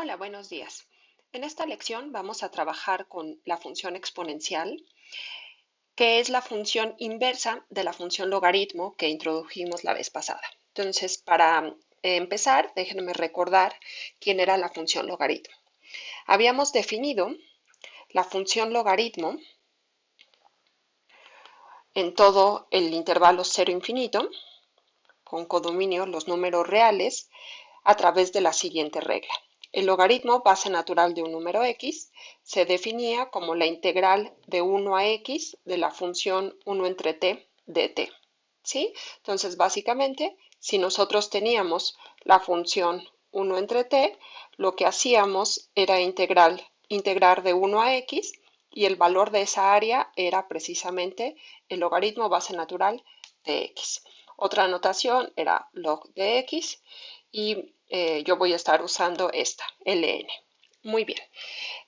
Hola, buenos días. En esta lección vamos a trabajar con la función exponencial, que es la función inversa de la función logaritmo que introdujimos la vez pasada. Entonces, para empezar, déjenme recordar quién era la función logaritmo. Habíamos definido la función logaritmo en todo el intervalo 0 infinito, con codominio los números reales, a través de la siguiente regla. El logaritmo base natural de un número x se definía como la integral de 1 a x de la función 1 entre t de t. ¿Sí? Entonces, básicamente, si nosotros teníamos la función 1 entre t, lo que hacíamos era integrar de 1 a x y el valor de esa área era precisamente el logaritmo base natural de x. Otra notación era log de x y yo voy a estar usando esta, ln. Muy bien.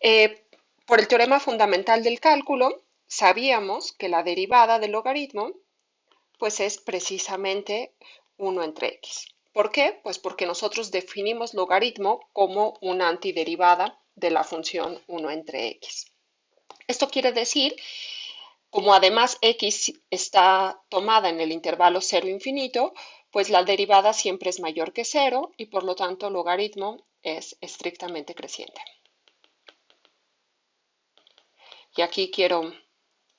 Eh, por el teorema fundamental del cálculo, sabíamos que la derivada del logaritmo pues es precisamente 1 entre x. ¿Por qué? Pues porque nosotros definimos logaritmo como una antiderivada de la función 1 entre x. Esto quiere decir, como además x está tomada en el intervalo 0 infinito, pues la derivada siempre es mayor que 0 y por lo tanto el logaritmo es estrictamente creciente. Y aquí quiero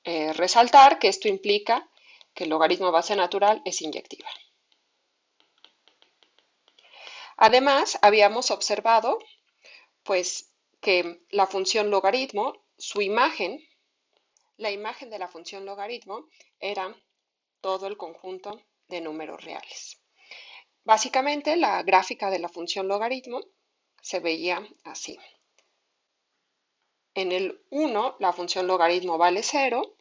resaltar que esto implica que el logaritmo base natural es inyectiva. Además, habíamos observado pues que la función logaritmo, su imagen, la imagen de la función logaritmo era todo el conjunto de números reales. Básicamente, la gráfica de la función logaritmo se veía así. En el 1, la función logaritmo vale 0.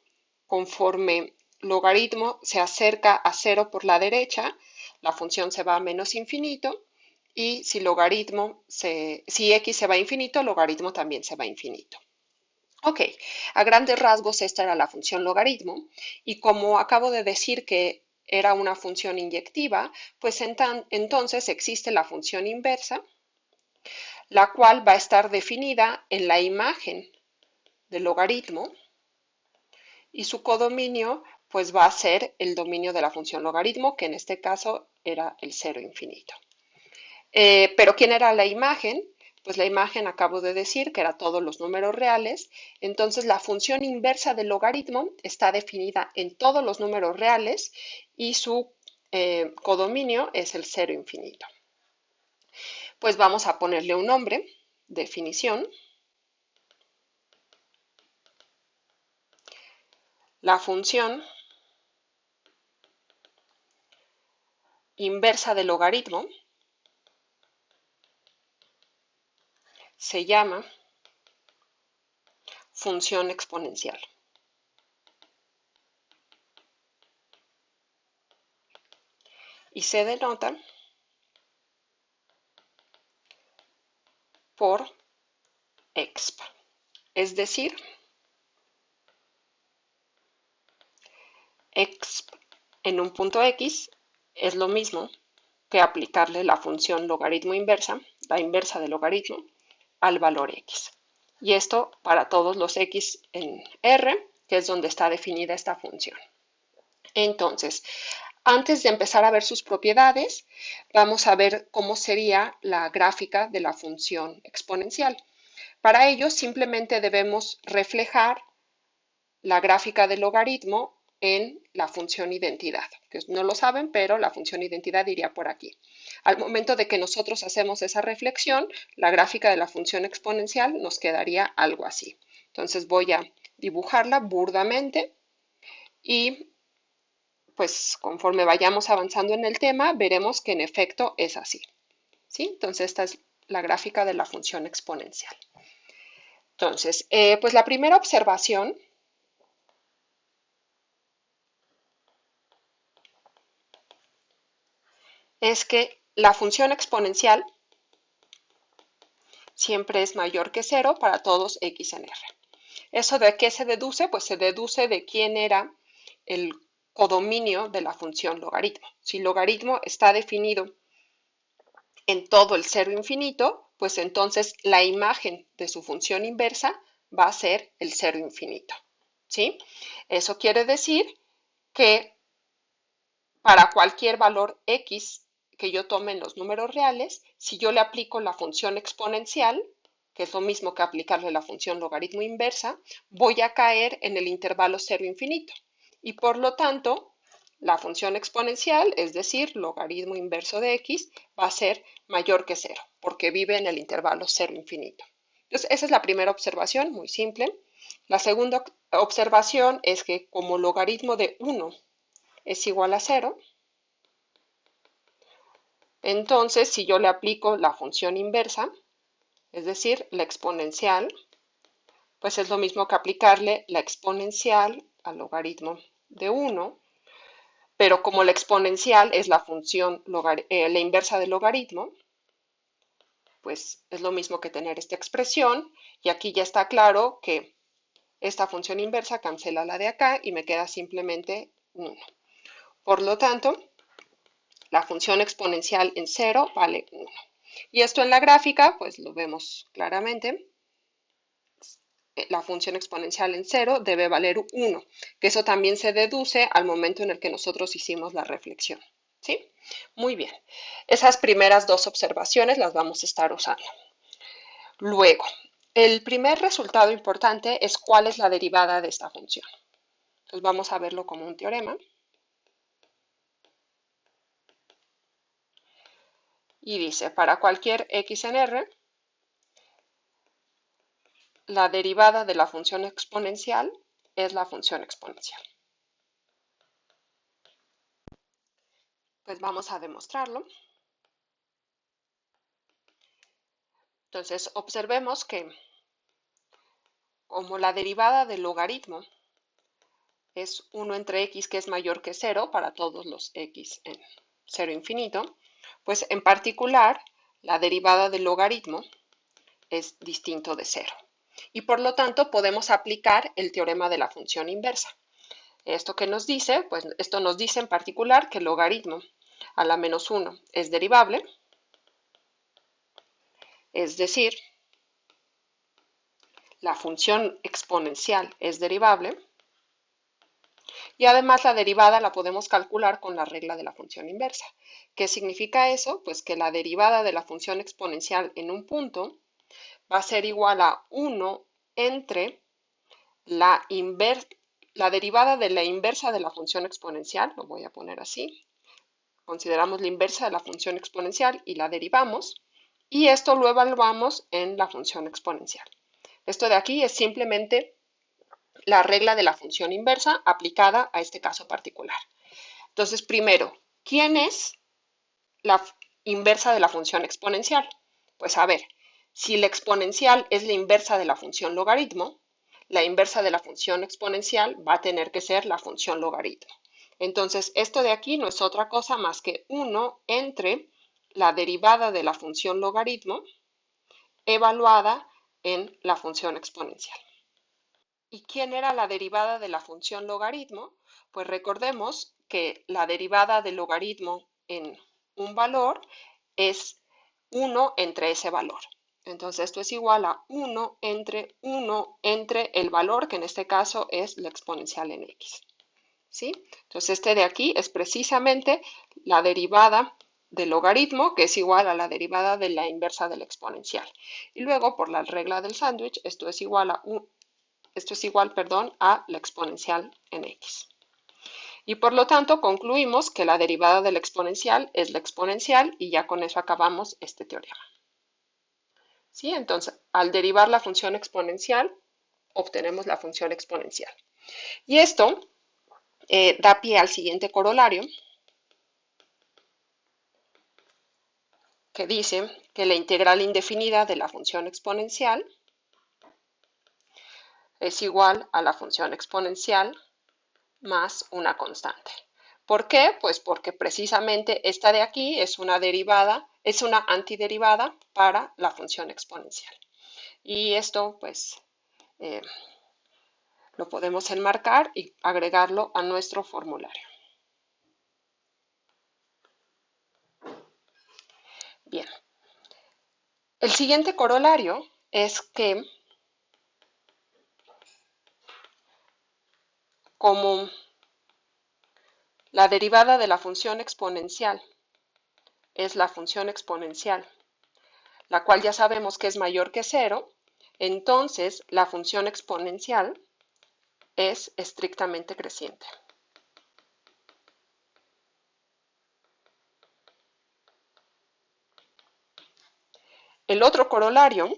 Conforme logaritmo se acerca a 0 por la derecha, la función se va a menos infinito. Y si si x se va a infinito, logaritmo también se va a infinito. Ok, a grandes rasgos esta era la función logaritmo y como acabo de decir que era una función inyectiva, pues entonces existe la función inversa, la cual va a estar definida en la imagen del logaritmo y su codominio pues va a ser el dominio de la función logaritmo, que en este caso era el 0 infinito. Pero ¿quién era la imagen? Pues la imagen acabo de decir que era todos los números reales, entonces la función inversa del logaritmo está definida en todos los números reales y su codominio es el 0 infinito. Pues vamos a ponerle un nombre, definición. La función inversa del logaritmo se llama función exponencial. Y se denota por exp. Es decir, exp en un punto x es lo mismo que aplicarle la función logaritmo inversa, la inversa del logaritmo, al valor x. Y esto para todos los x en R, que es donde está definida esta función. Entonces, antes de empezar a ver sus propiedades, vamos a ver cómo sería la gráfica de la función exponencial. Para ello, simplemente debemos reflejar la gráfica del logaritmo en la función identidad, que no lo saben, pero la función identidad iría por aquí. Al momento de que nosotros hacemos esa reflexión, la gráfica de la función exponencial nos quedaría algo así. Entonces voy a dibujarla burdamente y pues conforme vayamos avanzando en el tema, veremos que en efecto es así. ¿Sí? Entonces esta es la gráfica de la función exponencial. Entonces, pues la primera observación es que la función exponencial siempre es mayor que 0 para todos x en R. ¿Eso de qué se deduce? Pues se deduce de quién era el codominio de la función logaritmo. Si logaritmo está definido en todo el 0 infinito, pues entonces la imagen de su función inversa va a ser el cero infinito, ¿sí? Eso quiere decir que para cualquier valor x que yo tome en los números reales, si yo le aplico la función exponencial, que es lo mismo que aplicarle la función logaritmo inversa, voy a caer en el intervalo cero infinito. Y por lo tanto, la función exponencial, es decir, logaritmo inverso de x, va a ser mayor que cero, porque vive en el intervalo cero infinito. Entonces, esa es la primera observación, muy simple. La segunda observación es que como logaritmo de 1 es igual a 0, entonces si yo le aplico la función inversa, es decir, la exponencial, pues es lo mismo que aplicarle la exponencial al logaritmo de 1, pero como la exponencial es la función, la inversa del logaritmo, pues es lo mismo que tener esta expresión, y aquí ya está claro que esta función inversa cancela la de acá y me queda simplemente 1. Por lo tanto, la función exponencial en 0 vale 1. Y esto en la gráfica, pues lo vemos claramente. La función exponencial en 0 debe valer 1, que eso también se deduce al momento en el que nosotros hicimos la reflexión. ¿Sí? Muy bien. Esas primeras dos observaciones las vamos a estar usando. Luego, el primer resultado importante es cuál es la derivada de esta función. Entonces vamos a verlo como un teorema. Y dice, para cualquier x en R, la derivada de la función exponencial es la función exponencial. Pues vamos a demostrarlo. Entonces, observemos que como la derivada del logaritmo es 1 entre x que es mayor que 0 para todos los x en 0 infinito, pues en particular la derivada del logaritmo es distinto de 0. Y por lo tanto podemos aplicar el teorema de la función inversa. ¿Esto qué nos dice? Pues esto nos dice en particular que el logaritmo a la menos 1 es derivable, es decir, la función exponencial es derivable, y además la derivada la podemos calcular con la regla de la función inversa. ¿Qué significa eso? Pues que la derivada de la función exponencial en un punto va a ser igual a 1 entre la derivada de la inversa de la función exponencial, lo voy a poner así, consideramos la inversa de la función exponencial y la derivamos, y esto lo evaluamos en la función exponencial. Esto de aquí es simplemente la regla de la función inversa aplicada a este caso particular. Entonces, primero, ¿quién es la inversa de la función exponencial? Pues a ver, si la exponencial es la inversa de la función logaritmo, la inversa de la función exponencial va a tener que ser la función logaritmo. Entonces, esto de aquí no es otra cosa más que 1 entre la derivada de la función logaritmo evaluada en la función exponencial. ¿Y quién era la derivada de la función logaritmo? Pues recordemos que la derivada del logaritmo en un valor es 1 entre ese valor. Entonces esto es igual a 1 entre el valor, que en este caso es la exponencial en x. ¿Sí? Entonces este de aquí es precisamente la derivada del logaritmo, que es igual a la derivada de la inversa de la exponencial. Y luego, por la regla del sándwich, esto es igual, a la exponencial en x. Y por lo tanto concluimos que la derivada de la exponencial es la exponencial, y ya con eso acabamos este teorema. ¿Sí? Entonces, al derivar la función exponencial, obtenemos la función exponencial. Y esto da pie al siguiente corolario, que dice que la integral indefinida de la función exponencial es igual a la función exponencial más una constante. ¿Por qué? Pues porque precisamente esta de aquí es una derivada, es una antiderivada para la función exponencial. Y esto pues lo podemos enmarcar y agregarlo a nuestro formulario. Bien. El siguiente corolario es que como la derivada de la función exponencial es la función exponencial, la cual ya sabemos que es mayor que cero, entonces la función exponencial es estrictamente creciente. El otro corolario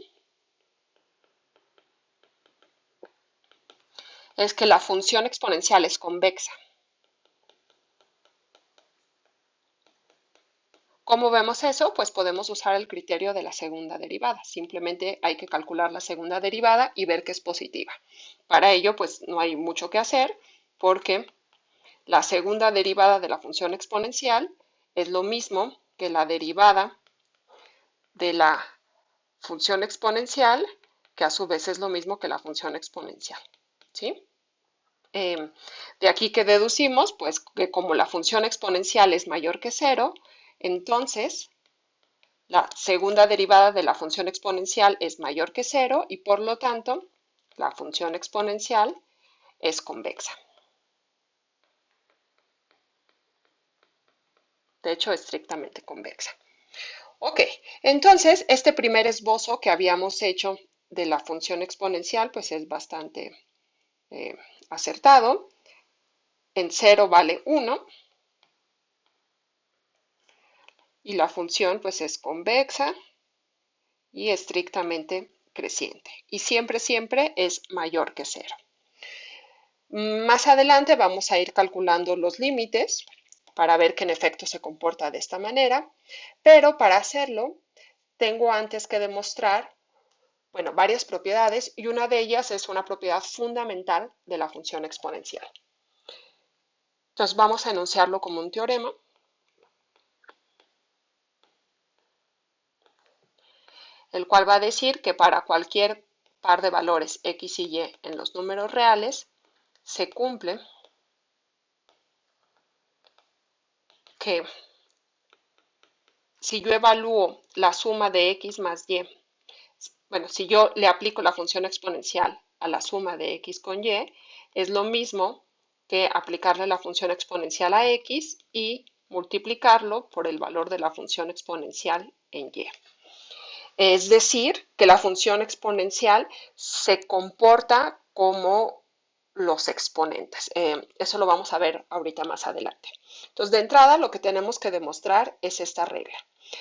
es que la función exponencial es convexa. ¿Cómo vemos eso? Pues podemos usar el criterio de la segunda derivada. Simplemente hay que calcular la segunda derivada y ver que es positiva. Para ello, pues no hay mucho que hacer porque la segunda derivada de la función exponencial es lo mismo que la derivada de la función exponencial, que a su vez es lo mismo que la función exponencial. ¿Sí? De aquí que deducimos, pues que como la función exponencial es mayor que cero, entonces la segunda derivada de la función exponencial es mayor que cero y por lo tanto la función exponencial es convexa. De hecho, estrictamente convexa. Ok, entonces este primer esbozo que habíamos hecho de la función exponencial pues es bastante eh, acertado. En 0 vale 1 y la función pues es convexa y estrictamente creciente. Y siempre, siempre es mayor que 0. Más adelante vamos a ir calculando los límites para ver que en efecto se comporta de esta manera, pero para hacerlo tengo antes que demostrar, bueno, varias propiedades y una de ellas es una propiedad fundamental de la función exponencial. Entonces vamos a enunciarlo como un teorema. El cual va a decir que para cualquier par de valores x y y en los números reales, se cumple que si yo evalúo la suma de x más y, bueno, si yo le aplico la función exponencial a la suma de x con y, es lo mismo que aplicarle la función exponencial a x y multiplicarlo por el valor de la función exponencial en y. Es decir, que la función exponencial se comporta como los exponentes. Eso lo vamos a ver ahorita más adelante. Entonces, de entrada, lo que tenemos que demostrar es esta regla.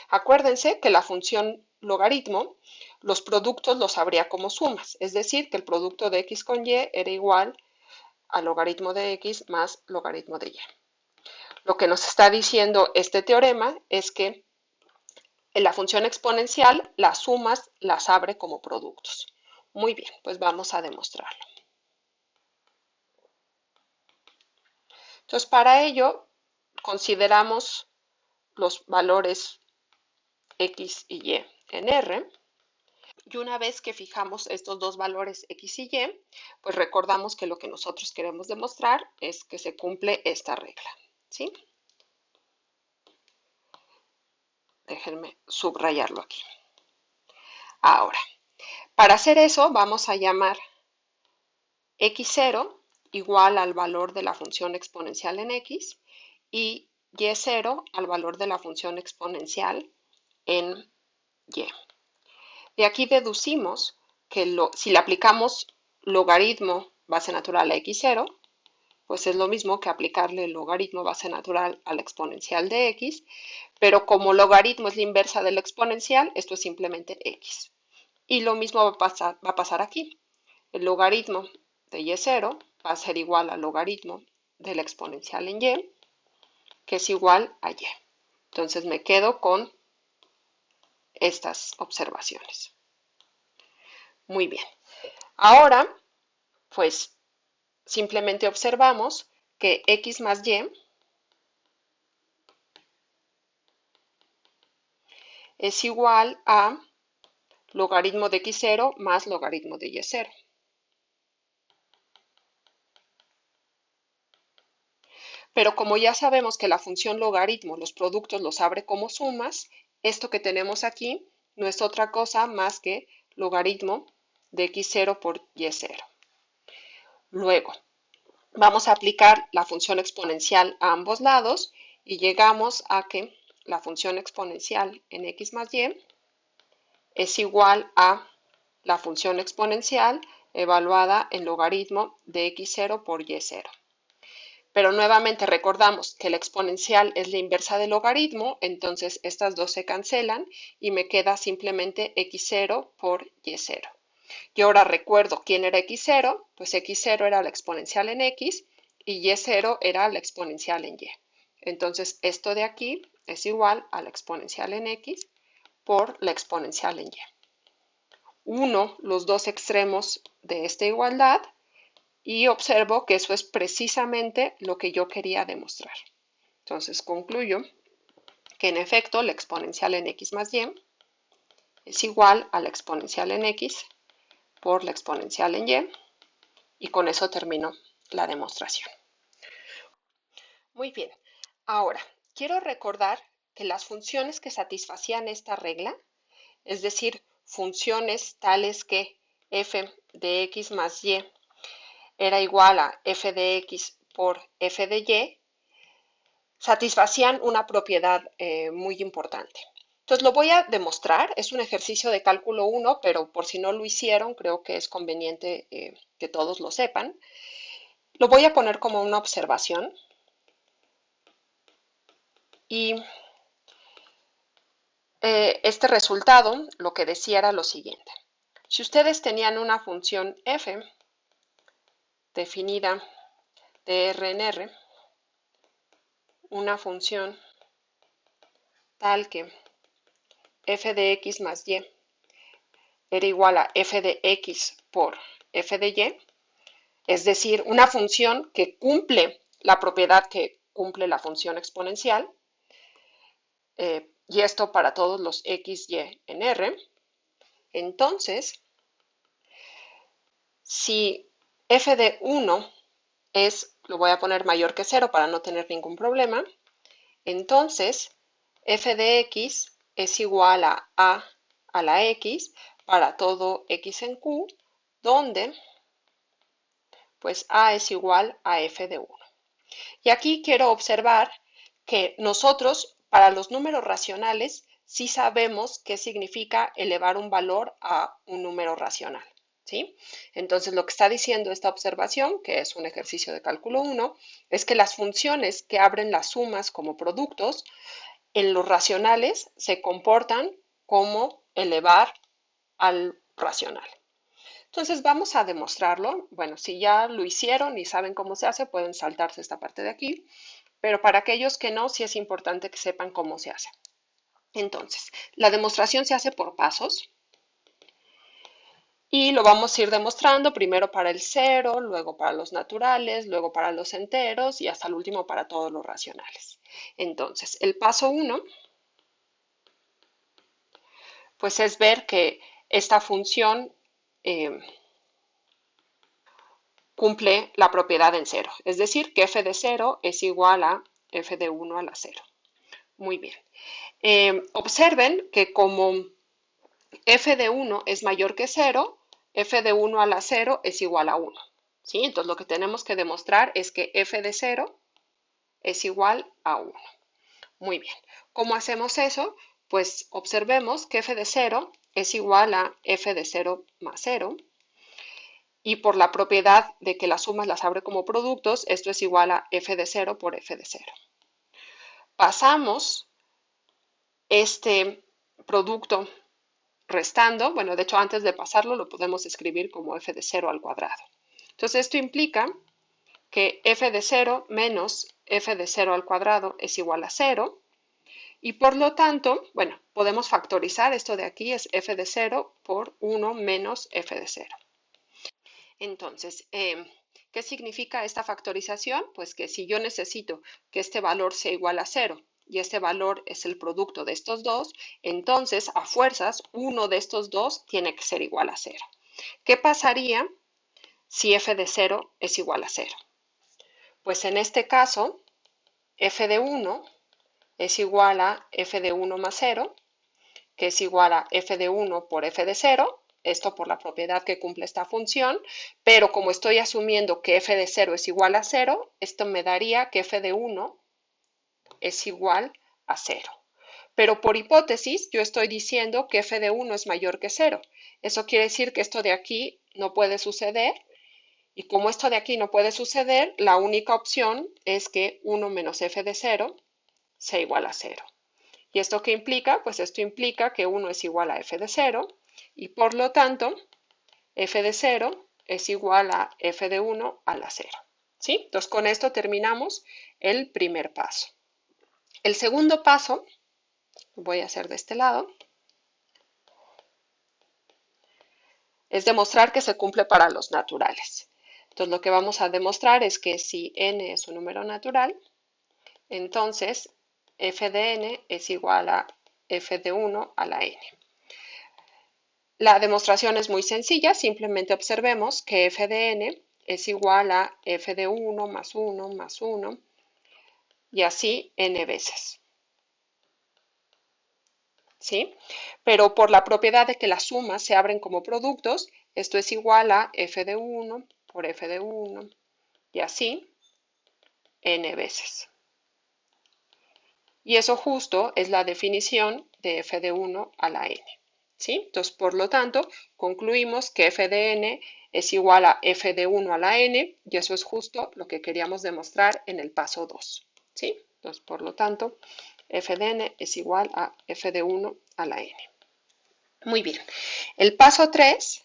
Acuérdense que la función logaritmo, los productos los habría como sumas, es decir, que el producto de x con y era igual al logaritmo de x más logaritmo de y. Lo que nos está diciendo este teorema es que en la función exponencial, las sumas las abre como productos. Muy bien, pues vamos a demostrarlo. Entonces, para ello, consideramos los valores x y y en R. Y una vez que fijamos estos dos valores x y y, pues recordamos que lo que nosotros queremos demostrar es que se cumple esta regla. ¿Sí? Déjenme subrayarlo aquí. Ahora, para hacer eso vamos a llamar x0 igual al valor de la función exponencial en x y y0 al valor de la función exponencial en y. De aquí deducimos que si le aplicamos logaritmo base natural a x0, pues es lo mismo que aplicarle el logaritmo base natural a la exponencial de x, pero como logaritmo es la inversa de la exponencial, esto es simplemente x. Y lo mismo va a pasar aquí. El logaritmo de y0 va a ser igual al logaritmo de la exponencial en y, que es igual a y. Entonces me quedo con estas observaciones. Muy bien. Ahora, pues simplemente observamos que x más y es igual a logaritmo de x0 más logaritmo de y0. Pero como ya sabemos que la función logaritmo, los productos los abre como sumas, esto que tenemos aquí no es otra cosa más que logaritmo de x0 por y0. Luego, vamos a aplicar la función exponencial a ambos lados y llegamos a que la función exponencial en x más y es igual a la función exponencial evaluada en logaritmo de x0 por y0. Pero nuevamente recordamos que la exponencial es la inversa del logaritmo, entonces estas dos se cancelan y me queda simplemente x0 por y0. Y ahora recuerdo quién era x0, pues x0 era la exponencial en x y y0 era la exponencial en y. Entonces esto de aquí es igual a la exponencial en x por la exponencial en y. Uno los dos extremos de esta igualdad y observo que eso es precisamente lo que yo quería demostrar. Entonces concluyo que en efecto la exponencial en x más y es igual a la exponencial en x por la exponencial en y con eso termino la demostración. Muy bien, ahora quiero recordar que las funciones que satisfacían esta regla, es decir, funciones tales que f de x más y era igual a f de x por f de y, satisfacían una propiedad muy importante. Entonces lo voy a demostrar, es un ejercicio de cálculo 1, pero por si no lo hicieron, creo que es conveniente que todos lo sepan. Lo voy a poner como una observación y este resultado lo que decía era lo siguiente. Si ustedes tenían una función f definida de R en R, una función tal que f de x más y era igual a f de x por f de y, es decir, una función que cumple la propiedad que cumple la función exponencial, y esto para todos los x, y en R, entonces, si f de 1 es, lo voy a poner mayor que 0 para no tener ningún problema, entonces f de x es igual a la x para todo x en q, donde pues a es igual a f de 1. Y aquí quiero observar que nosotros, para los números racionales, sí sabemos qué significa elevar un valor a un número racional, ¿sí? Entonces, lo que está diciendo esta observación, que es un ejercicio de cálculo 1, es que las funciones que abren las sumas como productos, en los racionales se comportan como elevar al racional. Entonces vamos a demostrarlo. Bueno, si ya lo hicieron y saben cómo se hace, pueden saltarse esta parte de aquí, pero para aquellos que no, sí es importante que sepan cómo se hace. Entonces, la demostración se hace por pasos y lo vamos a ir demostrando primero para el cero, luego para los naturales, luego para los enteros y hasta el último para todos los racionales. Entonces, el paso 1, pues es ver que esta función cumple la propiedad en cero, es decir, que f de 0 es igual a f de 1 a la 0. Muy bien. Observen que como f de 1 es mayor que 0, f de 1 a la 0 es igual a 1. ¿Sí? Entonces lo que tenemos que demostrar es que f de 0 es igual a 1. Muy bien. ¿Cómo hacemos eso? Pues observemos que f de 0 es igual a f de 0 más 0. Y por la propiedad de que las sumas las abre como productos, esto es igual a f de 0 por f de 0. Pasamos este producto restando, bueno, de hecho antes de pasarlo lo podemos escribir como f de 0 al cuadrado. Entonces esto implica que f de 0 menos f de 0 al cuadrado es igual a 0 y por lo tanto, bueno, podemos factorizar esto de aquí, es f de 0 por 1 menos f de 0. Entonces, ¿qué significa esta factorización? Pues que si yo necesito que este valor sea igual a 0 y este valor es el producto de estos dos, entonces a fuerzas uno de estos dos tiene que ser igual a 0. ¿Qué pasaría si f de 0 es igual a 0? Pues en este caso, f de 1 es igual a f de 1 más 0 que es igual a f de 1 por f de 0, esto por la propiedad que cumple esta función, pero como estoy asumiendo que f de 0 es igual a 0, esto me daría que f de 1 es igual a 0. Pero por hipótesis, yo estoy diciendo que f de 1 es mayor que 0. Eso quiere decir que esto de aquí no puede suceder. Y como esto de aquí no puede suceder, la única opción es que 1 menos f de 0 sea igual a 0. ¿Y esto qué implica? Pues esto implica que 1 es igual a f de 0 y por lo tanto f de 0 es igual a f de 1 a la 0. ¿Sí? Entonces con esto terminamos el primer paso. El segundo paso, lo voy a hacer de este lado, es demostrar que se cumple para los naturales. Entonces lo que vamos a demostrar es que si n es un número natural, entonces f de n es igual a f de 1 a la n. La demostración es muy sencilla, simplemente observemos que f de n es igual a f de 1 más 1 más 1 y así n veces. ¿Sí? Pero por la propiedad de que las sumas se abren como productos, esto es igual a f de 1 por f de 1 y así n veces. Y eso justo es la definición de f de 1 a la n. ¿Sí? Entonces, por lo tanto, concluimos que f de n es igual a f de 1 a la n y eso es justo lo que queríamos demostrar en el paso 2. ¿Sí? Entonces, por lo tanto, f de n es igual a f de 1 a la n. Muy bien. El paso 3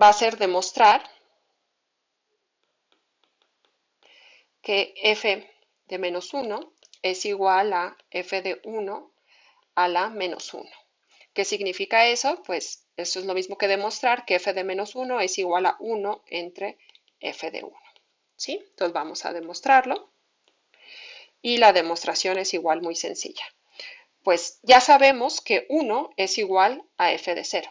va a ser demostrar que f de menos 1 es igual a f de 1 a la menos 1. ¿Qué significa eso? Pues eso es lo mismo que demostrar que f de menos 1 es igual a 1 entre f de 1. ¿Sí? Entonces vamos a demostrarlo. Y la demostración es igual muy sencilla. Pues ya sabemos que 1 es igual a f de 0.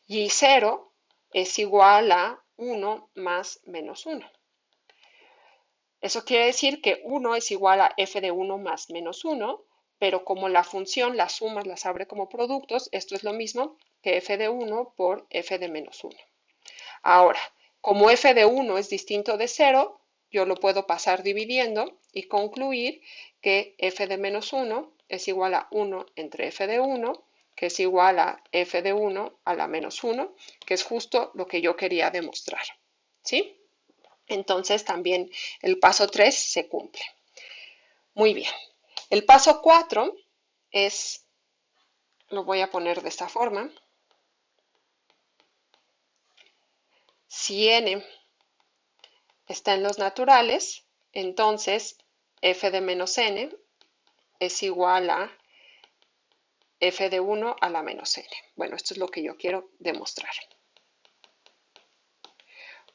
Y 0 es igual a 1 más menos 1. Eso quiere decir que 1 es igual a f de 1 más menos 1, pero como la función las sumas las abre como productos, esto es lo mismo que f de 1 por f de menos 1. Ahora, como f de 1 es distinto de 0, yo lo puedo pasar dividiendo y concluir que f de menos 1 es igual a 1 entre f de 1, que es igual a f de 1 a la menos 1, que es justo lo que yo quería demostrar. ¿Sí? Entonces también el paso 3 se cumple. Muy bien. El paso 4 es, lo voy a poner de esta forma, si n está en los naturales, entonces f de menos n es igual a f de 1 a la menos n. Bueno, esto es lo que yo quiero demostrar.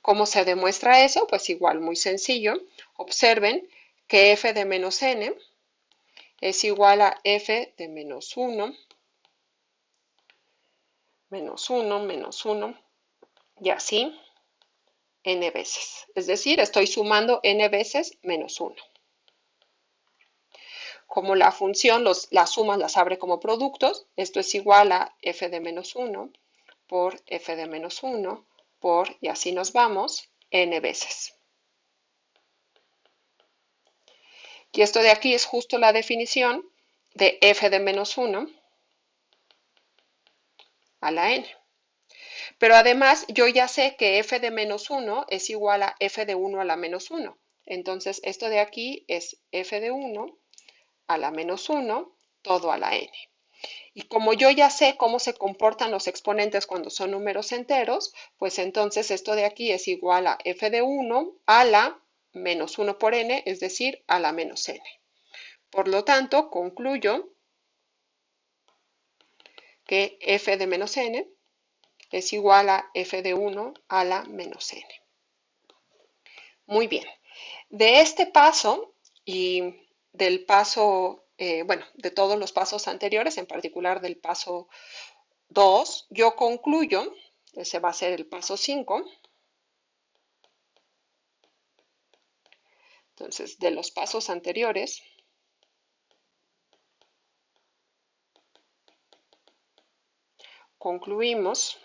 ¿Cómo se demuestra eso? Pues igual, muy sencillo. Observen que f de menos n es igual a f de menos 1, menos 1, menos 1, y así n veces. Es decir, estoy sumando n veces menos 1. Como la función las sumas las abre como productos, esto es igual a f de menos 1 por f de menos 1 por, y así nos vamos, n veces. Y esto de aquí es justo la definición de f de menos 1 a la n. Pero además yo ya sé que f de menos 1 es igual a f de 1 a la menos 1. Entonces esto de aquí es f de 1 a la menos 1 todo a la n. Y como yo ya sé cómo se comportan los exponentes cuando son números enteros, pues entonces esto de aquí es igual a f de 1 a la menos 1 por n, es decir, a la menos n. Por lo tanto, concluyo que f de menos n es igual a f de 1 a la menos n. Muy bien. De este paso y del paso, bueno, de todos los pasos anteriores, en particular del paso 2, yo concluyo, ese va a ser el paso 5. Entonces, de los pasos anteriores, concluimos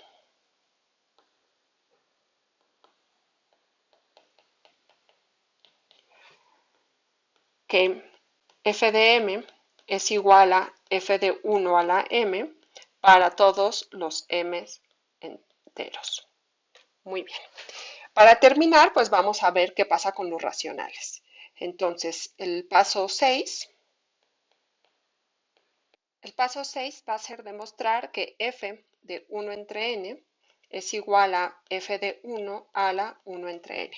que f de m es igual a f de 1 a la m para todos los m enteros. Muy bien. Para terminar, pues vamos a ver qué pasa con los racionales. Entonces, el paso 6 va a ser demostrar que f de 1 entre n es igual a f de 1 a la 1 entre n.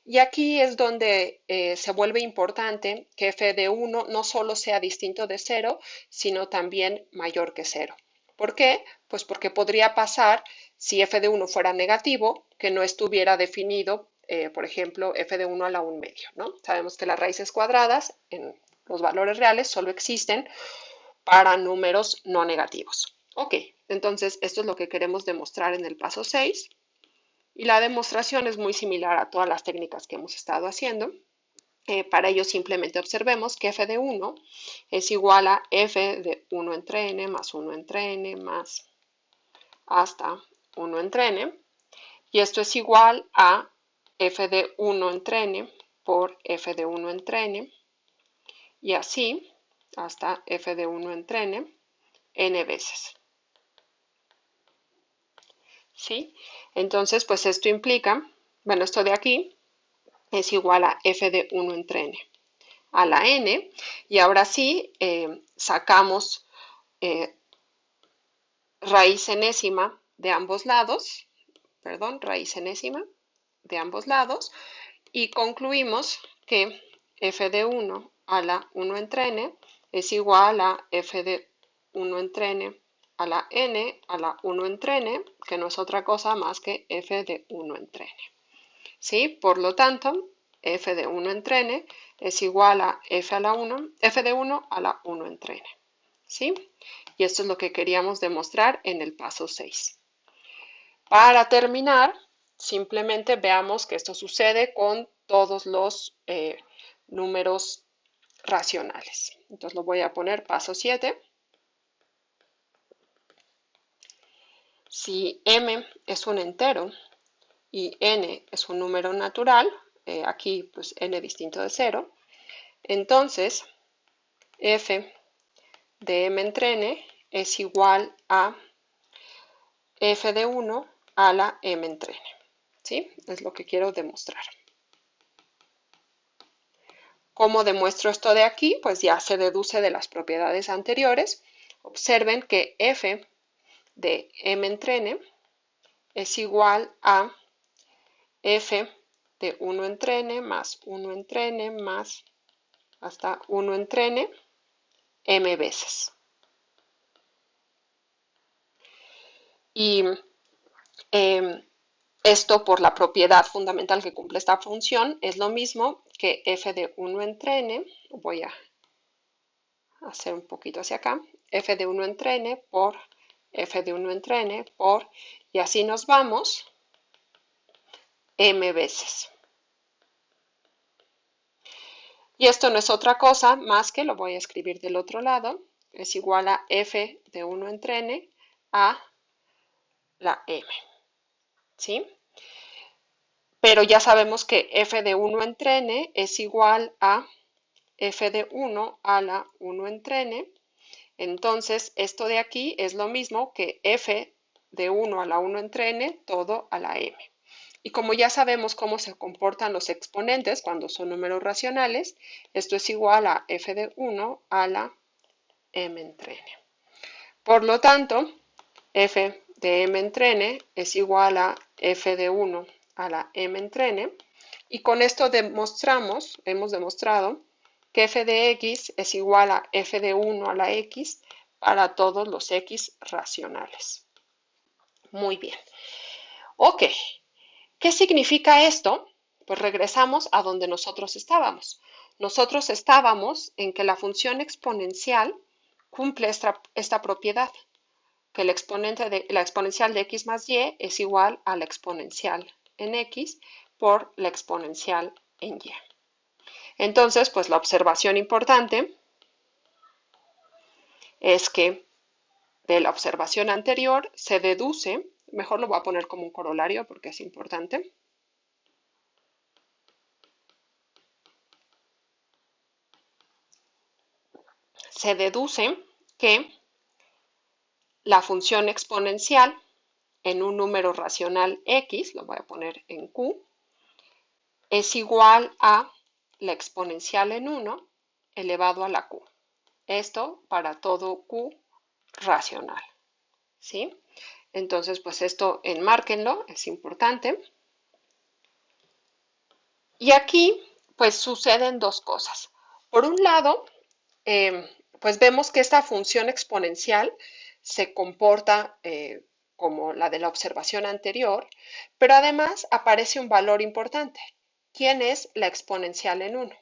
Y aquí es donde se vuelve importante que f de 1 no solo sea distinto de 0, sino también mayor que 0. ¿Por qué? Pues porque podría pasar, si f de 1 fuera negativo, que no estuviera definido, por ejemplo, f de 1 a la 1 medio, ¿no? Sabemos que las raíces cuadradas en los valores reales solo existen para números no negativos. Ok, entonces esto es lo que queremos demostrar en el paso 6. Y la demostración es muy similar a todas las técnicas que hemos estado haciendo. Para ello simplemente observemos que f de 1 es igual a f de 1 entre n más 1 entre n más hasta 1 entre n. Y esto es igual a f de 1 entre n por f de 1 entre n. Y así hasta f de 1 entre n veces. ¿Sí? Entonces, pues esto implica, bueno, esto de aquí es igual a f de 1 entre n a la n, y ahora sí sacamos raíz enésima de ambos lados, raíz enésima de ambos lados, y concluimos que f de 1 a la 1 entre n es igual a f de 1 entre n a la 1 entre n, que no es otra cosa más que f de 1 entre n. ¿Sí? Por lo tanto, f de 1 entre n es igual a f de 1 a la 1 entre n. ¿Sí? Y esto es lo que queríamos demostrar en el paso 6. Para terminar, simplemente veamos que esto sucede con todos los números racionales. Entonces lo voy a poner paso 7. Si m es un entero y n es un número natural, aquí pues n distinto de 0, entonces f de m entre n es igual a f de 1 a la m entre n. ¿Sí? Es lo que quiero demostrar. ¿Cómo demuestro esto de aquí? Pues ya se deduce de las propiedades anteriores. Observen que f de m entre n es igual a f de 1 entre n más 1 entre n más hasta 1 entre n m veces. Y esto por la propiedad fundamental que cumple esta función es lo mismo que f de 1 entre n, voy a hacer un poquito hacia acá, f de 1 entre n por f de 1 entre n por, y así nos vamos m veces. Y esto no es otra cosa más que, lo voy a escribir del otro lado, es igual a f de 1 entre n a la m. ¿Sí? Pero ya sabemos que f de 1 entre n es igual a f de 1 a la 1 entre n. Entonces, esto de aquí es lo mismo que f de 1 a la 1 entre n todo a la m. Y como ya sabemos cómo se comportan los exponentes cuando son números racionales, esto es igual a f de 1 a la m entre n. Por lo tanto, f de m entre n es igual a f de 1 a la m entre n. Y con esto hemos demostrado que f de x es igual a f de 1 a la x para todos los x racionales. Muy bien. Ok. ¿Qué significa esto? Pues regresamos a donde nosotros estábamos. Nosotros estábamos en que la función exponencial cumple esta propiedad, que la exponencial de x más y es igual a la exponencial en x por la exponencial en y. Entonces, pues la observación importante es que de la observación anterior, se deduce, mejor lo voy a poner como un corolario porque es importante, se deduce que la función exponencial en un número racional x, lo voy a poner en q, es igual a la exponencial en 1 elevado a la q. Esto para todo q racional, ¿sí? Entonces, pues esto enmárquenlo, es importante. Y aquí, pues suceden dos cosas. Por un lado, pues vemos que esta función exponencial se comporta como la de la observación anterior, pero además aparece un valor importante. ¿Quién es la exponencial en 1?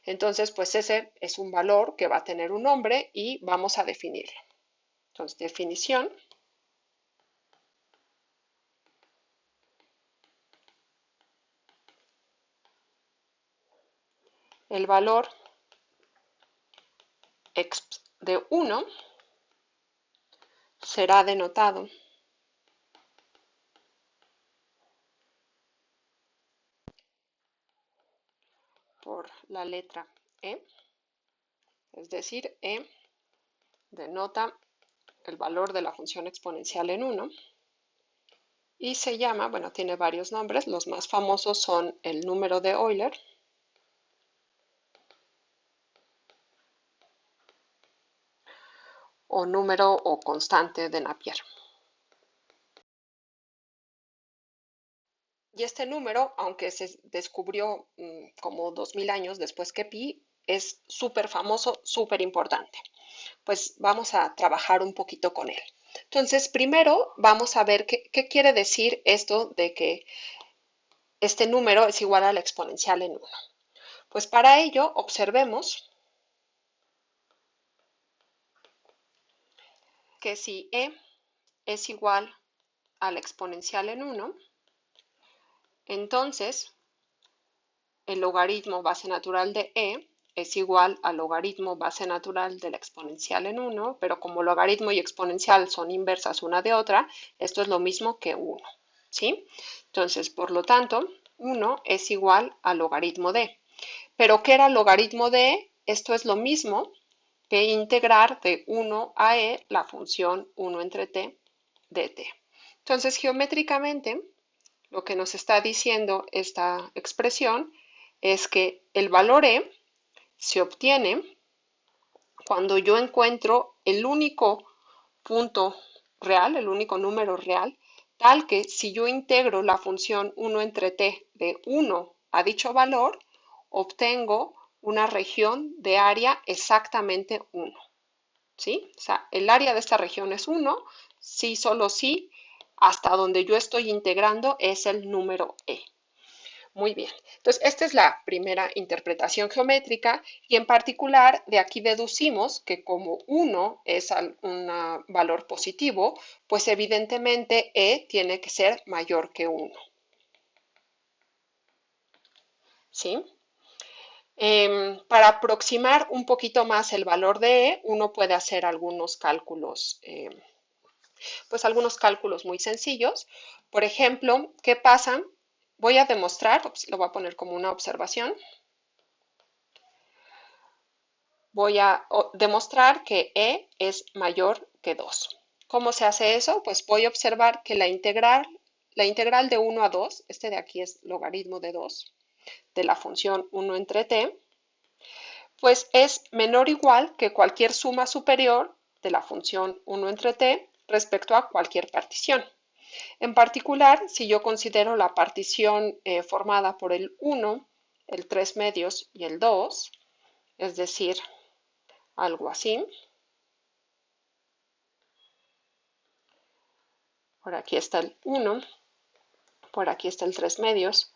Entonces, pues ese es un valor que va a tener un nombre y vamos a definirlo. Entonces, definición. El valor de 1 será denotado por la letra E, es decir, E denota el valor de la función exponencial en 1 y se llama, bueno, tiene varios nombres, los más famosos son el número de Euler o número o constante de Napier. Y este número, aunque se descubrió como 2000 años después que pi, es súper famoso, súper importante. Pues vamos a trabajar un poquito con él. Entonces, primero vamos a ver qué quiere decir esto de que este número es igual a la exponencial en 1. Pues para ello, observemos que si e es igual a la exponencial en 1, entonces el logaritmo base natural de e es igual al logaritmo base natural de la exponencial en 1, pero como logaritmo y exponencial son inversas una de otra, esto es lo mismo que 1, ¿sí? Entonces, por lo tanto, 1 es igual al logaritmo de. ¿Pero qué era el logaritmo de e? Esto es lo mismo que integrar de 1 a e la función 1 entre t de t. Entonces, geométricamente, lo que nos está diciendo esta expresión es que el valor e se obtiene cuando yo encuentro el único punto real, el único número real, tal que si yo integro la función 1 entre t de 1 a dicho valor, obtengo una región de área exactamente 1. ¿Sí? O sea, el área de esta región es 1, si solo si hasta donde yo estoy integrando es el número e. Muy bien, entonces esta es la primera interpretación geométrica y en particular de aquí deducimos que como 1 es un valor positivo, pues evidentemente e tiene que ser mayor que 1. ¿Sí? Para aproximar un poquito más el valor de e, uno puede hacer algunos cálculos, pues algunos cálculos muy sencillos. Por ejemplo, ¿qué pasa? Voy a demostrar, lo voy a poner como una observación. Voy a demostrar que e es mayor que 2. ¿Cómo se hace eso? Pues voy a observar que la integral de 1 a 2, este de aquí es logaritmo de 2, de la función 1 entre t, pues es menor o igual que cualquier suma superior de la función 1 entre t respecto a cualquier partición. En particular, si yo considero la partición formada por el 1, el 3 medios y el 2, es decir, algo así. Por aquí está el 1, por aquí está el 3 medios,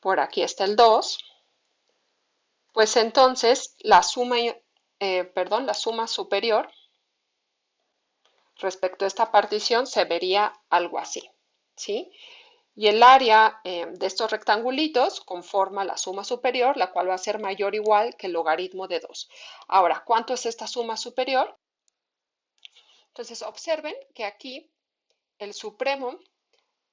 por aquí está el 2. Pues entonces la suma, la suma superior respecto a esta partición se vería algo así, ¿sí? Y el área de estos rectangulitos conforma la suma superior, la cual va a ser mayor o igual que el logaritmo de 2. Ahora, ¿cuánto es esta suma superior? Entonces observen que aquí el supremo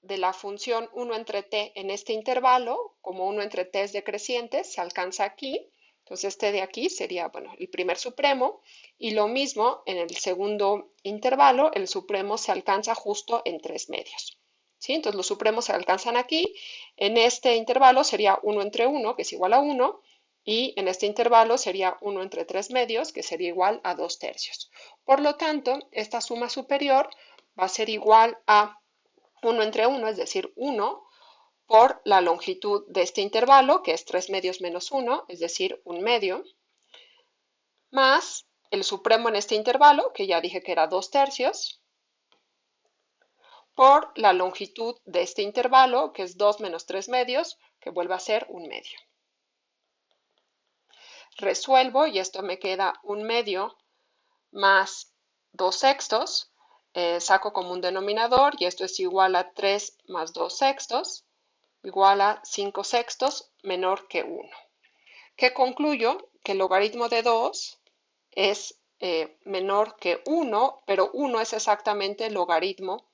de la función 1 entre t en este intervalo, como 1 entre t es decreciente, se alcanza aquí. Entonces este de aquí sería, bueno, el primer supremo, y lo mismo en el segundo intervalo, el supremo se alcanza justo en 3 medios. ¿Sí? Entonces los supremos se alcanzan aquí. En este intervalo sería 1 entre 1, que es igual a 1, y en este intervalo sería 1 entre 3 medios, que sería igual a 2 tercios. Por lo tanto, esta suma superior va a ser igual a 1 entre 1, es decir, 1 por la longitud de este intervalo, que es 3 medios menos 1, es decir, 1 medio, más el supremo en este intervalo, que ya dije que era 2 tercios, por la longitud de este intervalo, que es 2 menos 3 medios, que vuelve a ser 1 medio. Resuelvo y esto me queda 1 medio más 2 sextos. Saco como un denominador y esto es igual a 3 más 2 sextos, igual a 5 sextos menor que 1. ¿Qué concluyo? Que el logaritmo de 2 es menor que 1, pero 1 es exactamente el logaritmo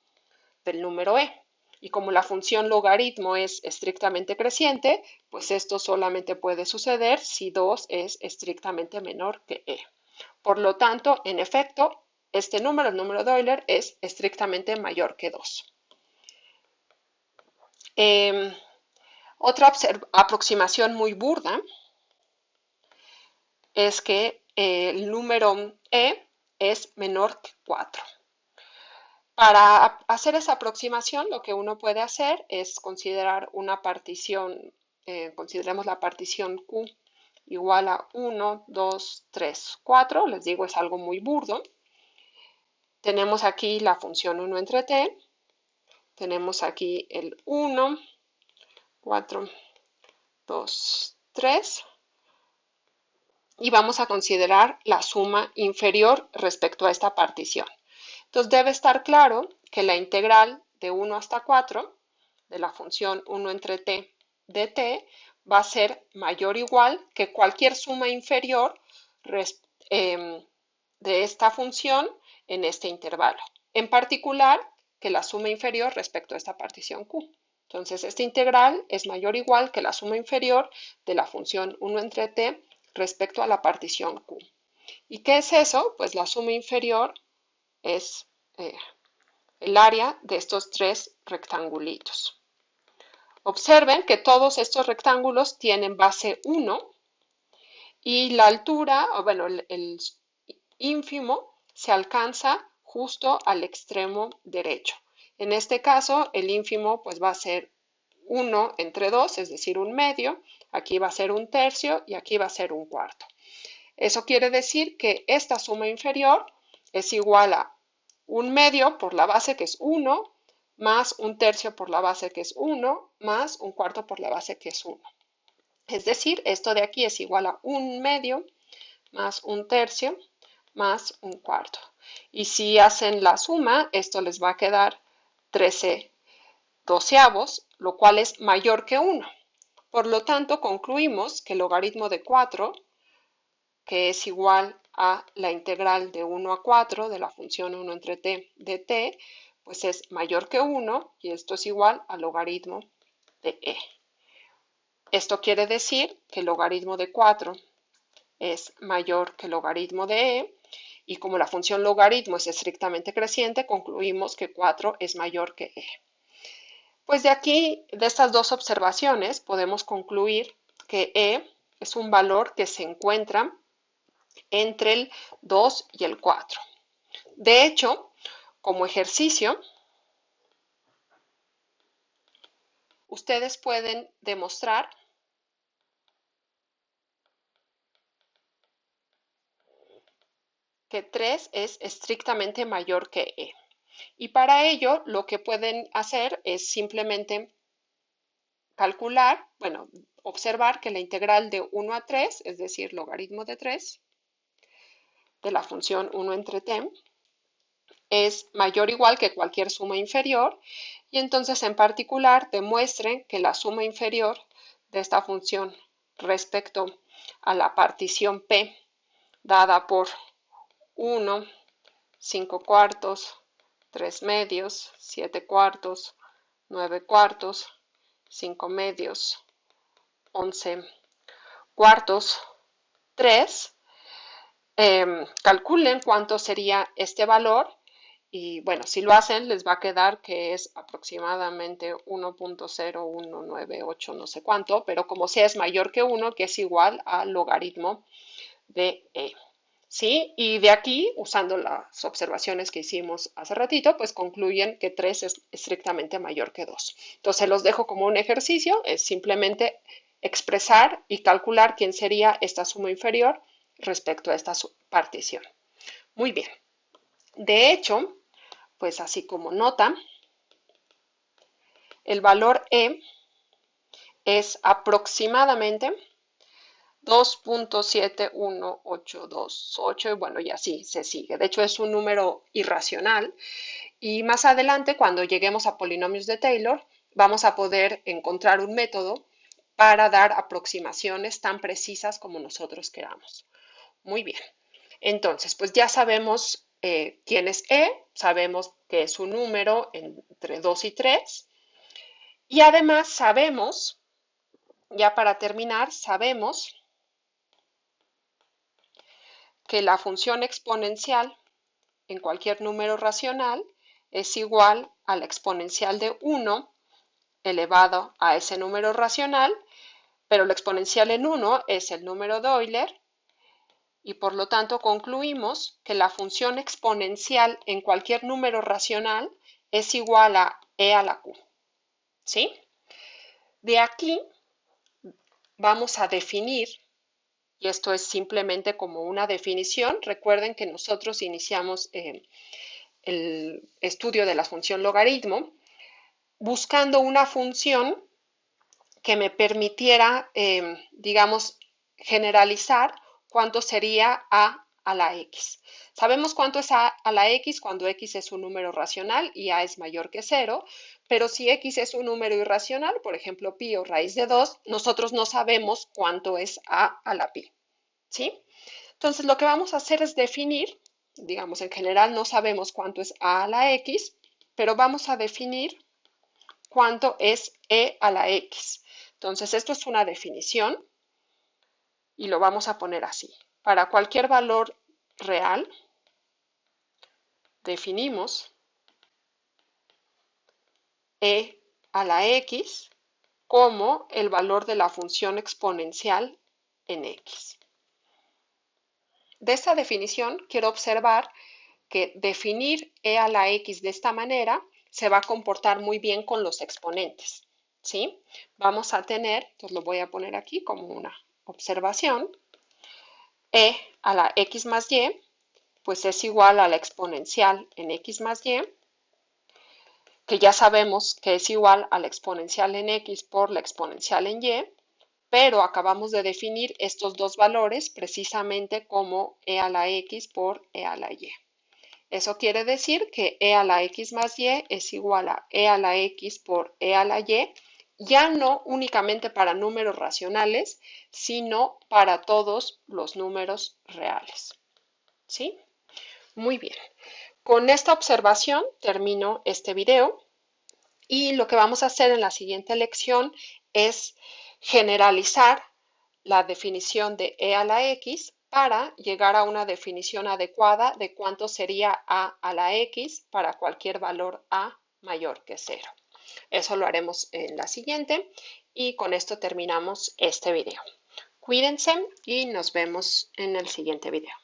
del número e. Y como la función logaritmo es estrictamente creciente, pues esto solamente puede suceder si 2 es estrictamente menor que e. Por lo tanto, en efecto, este número, el número de Euler, es estrictamente mayor que 2. Otra aproximación muy burda es que el número e es menor que 4. Para hacer esa aproximación, lo que uno puede hacer es considerar una partición, consideremos la partición Q igual a 1, 2, 3, 4. Les digo, es algo muy burdo. Tenemos aquí la función 1 entre t. Tenemos aquí el 1, 4, 2, 3. Y vamos a considerar la suma inferior respecto a esta partición. Entonces debe estar claro que la integral de 1 hasta 4 de la función 1 entre t de t va a ser mayor o igual que cualquier suma inferior de esta función en este intervalo. En particular, que la suma inferior respecto a esta partición q. Entonces, esta integral es mayor o igual que la suma inferior de la función 1 entre t respecto a la partición q. ¿Y qué es eso? Pues la suma inferior es el área de estos tres rectangulitos. Observen que todos estos rectángulos tienen base 1 y la altura, o bueno, el ínfimo se alcanza justo al extremo derecho. En este caso, el ínfimo pues va a ser 1 entre 2, es decir, 1 medio. Aquí va a ser 1 tercio y aquí va a ser 1 cuarto. Eso quiere decir que esta suma inferior es igual a 1 medio por la base que es 1, más 1 tercio por la base que es 1, más 1 cuarto por la base que es 1. Es decir, esto de aquí es igual a 1 medio más 1 tercio más 1 cuarto. Y si hacen la suma, esto les va a quedar 13 doceavos, lo cual es mayor que 1. Por lo tanto, concluimos que el logaritmo de 4, que es igual a la integral de 1 a 4 de la función 1 entre t de t, pues es mayor que 1 y esto es igual al logaritmo de e. Esto quiere decir que el logaritmo de 4 es mayor que el logaritmo de e y como la función logaritmo es estrictamente creciente, concluimos que 4 es mayor que e. Pues de aquí, de estas dos observaciones, podemos concluir que e es un valor que se encuentra entre el 2 y el 4. De hecho, como ejercicio, ustedes pueden demostrar que 3 es estrictamente mayor que e. Y para ello, lo que pueden hacer es simplemente calcular, bueno, observar que la integral de 1 a 3, es decir, logaritmo de 3, de la función 1 entre t, es mayor o igual que cualquier suma inferior y entonces en particular demuestren que la suma inferior de esta función respecto a la partición P dada por 1, 5 cuartos, 3 medios, 7 cuartos, 9 cuartos, 5 medios, 11 cuartos, 3. Calculen cuánto sería este valor y bueno, si lo hacen les va a quedar que es aproximadamente 1.0198 no sé cuánto, pero como sea es mayor que 1, que es igual al logaritmo de e. ¿Sí? Y de aquí, usando las observaciones que hicimos hace ratito, pues concluyen que 3 es estrictamente mayor que 2. Entonces los dejo como un ejercicio, es simplemente expresar y calcular quién sería esta suma inferior respecto a esta partición. Muy bien. De hecho, pues así como nota, el valor E es aproximadamente 2.71828 y bueno, y así se sigue. De hecho, es un número irracional y más adelante, cuando lleguemos a polinomios de Taylor, vamos a poder encontrar un método para dar aproximaciones tan precisas como nosotros queramos. Muy bien. Entonces, pues ya sabemos quién es E, sabemos que es un número entre 2 y 3 y además sabemos, ya para terminar, sabemos que la función exponencial en cualquier número racional es igual a la exponencial de 1 elevado a ese número racional, pero la exponencial en 1 es el número de Euler y por lo tanto concluimos que la función exponencial en cualquier número racional es igual a e a la q. ¿Sí? De aquí vamos a definir, y esto es simplemente como una definición, recuerden que nosotros iniciamos el estudio de la función logaritmo buscando una función que me permitiera, digamos, generalizar cuánto sería a la x. Sabemos cuánto es a la x cuando x es un número racional y a es mayor que 0, pero si x es un número irracional, por ejemplo, pi o raíz de 2, nosotros no sabemos cuánto es a la pi. ¿Sí? Entonces, lo que vamos a hacer es definir, digamos, en general no sabemos cuánto es a la x, pero vamos a definir cuánto es e a la x. Entonces, esto es una definición y lo vamos a poner así. Para cualquier valor real, definimos e a la x como el valor de la función exponencial en x. De esta definición, quiero observar que definir e a la x de esta manera se va a comportar muy bien con los exponentes. ¿Sí? Vamos a tener, entonces lo voy a poner aquí como una observación, e a la x más y, pues es igual a la exponencial en x más y, que ya sabemos que es igual a la exponencial en x por la exponencial en y, pero acabamos de definir estos dos valores precisamente como e a la x por e a la y. Eso quiere decir que e a la x más y es igual a e a la x por e a la y, ya no únicamente para números racionales, sino para todos los números reales. ¿Sí? Muy bien. Con esta observación termino este video y lo que vamos a hacer en la siguiente lección es generalizar la definición de e a la x para llegar a una definición adecuada de cuánto sería a la x para cualquier valor a mayor que 0. Eso lo haremos en la siguiente y con esto terminamos este video. Cuídense y nos vemos en el siguiente video.